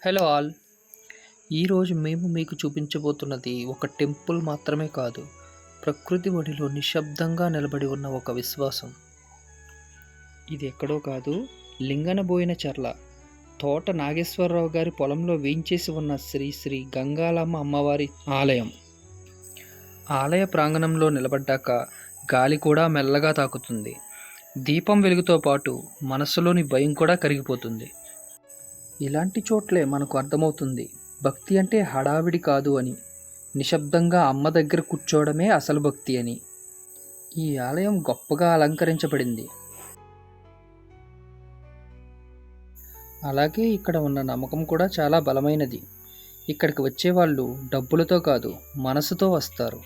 Hello all. ఈరోజు మేము మీకు చూపించబోతున్నది ఒక టెంపుల్ మాత్రమే కాదు, ప్రకృతి ఒడిలో నిశ్శబ్దంగా నిలబడి ఉన్న ఒక విశ్వాసం. ఇది ఎక్కడో కాదు, లింగనబోయిన చర్ల తోట నాగేశ్వరరావు గారి పొలంలో వేయించేసి ఉన్న శ్రీ శ్రీ గంగాలమ్మ అమ్మవారి ఆలయం. ఆలయ ప్రాంగణంలో నిలబడ్డాక గాలి కూడా మెల్లగా తాకుతుంది. దీపం వెలుగుతో పాటు మనసులోని భయం కూడా కరిగిపోతుంది. ఇలాంటి చోట్లే మనకు అర్థమవుతుంది భక్తి అంటే హడావిడి కాదు అని, నిశ్శబ్దంగా అమ్మ దగ్గర కూర్చోవడమే అసలు భక్తి అని. ఈ ఆలయం గొప్పగా అలంకరించబడింది. అలాగే ఇక్కడ ఉన్న నమ్మకం కూడా చాలా బలమైనది. ఇక్కడికి వచ్చేవాళ్ళు డబ్బులతో కాదు, మనసుతో వస్తారు.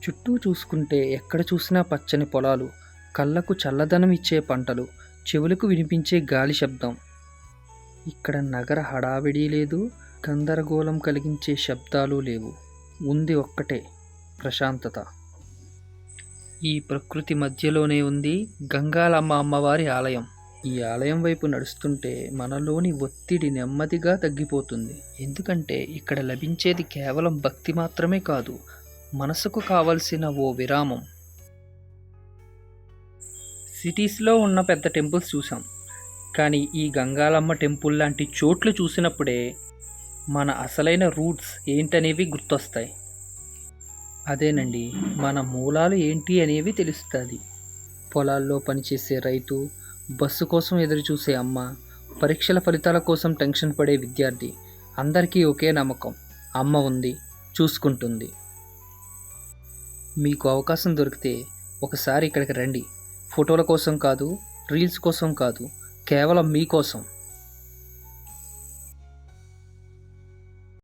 చుట్టూ చూసుకుంటే ఎక్కడ చూసినా పచ్చని పొలాలు, కళ్ళకు చల్లదనం ఇచ్చే పంటలు, చెవులకు వినిపించే గాలి శబ్దం. ఇక్కడ నగర హడావిడి లేదు, గందరగోళం కలిగించే శబ్దాలు లేవు. ఉంది ఒక్కటే, ప్రశాంతత. ఈ ప్రకృతి మధ్యలోనే ఉంది గంగాలమ్మ అమ్మవారి ఆలయం. ఈ ఆలయం వైపు నడుస్తుంటే మనలోని ఒత్తిడి నెమ్మదిగా తగ్గిపోతుంది. ఎందుకంటే ఇక్కడ లభించేది కేవలం భక్తి మాత్రమే కాదు, మనసుకు కావలసిన ఓ విరామం. సిటీస్లో ఉన్న పెద్ద టెంపుల్స్ చూసాం, కానీ ఈ గంగాలమ్మ టెంపుల్ లాంటి చోట్లు చూసినప్పుడే మన అసలైన రూట్స్ ఏంటనేవి గుర్తొస్తాయి. అదేనండి, మన మూలాలు ఏంటి అనేవి తెలుస్తుంది. పొలాల్లో పనిచేసే రైతు, బస్సు కోసం ఎదురుచూసే అమ్మ, పరీక్షల ఫలితాల కోసం టెన్షన్ పడే విద్యార్థి, అందరికీ ఒకే నమ్మకం: అమ్మ ఉంది, చూసుకుంటుంది. మీకు అవకాశం దొరికితే ఒకసారి ఇక్కడికి రండి. ఫోటోల కోసం కాదు, రీల్స్ కోసం కాదు, కేవలం మీకోసం.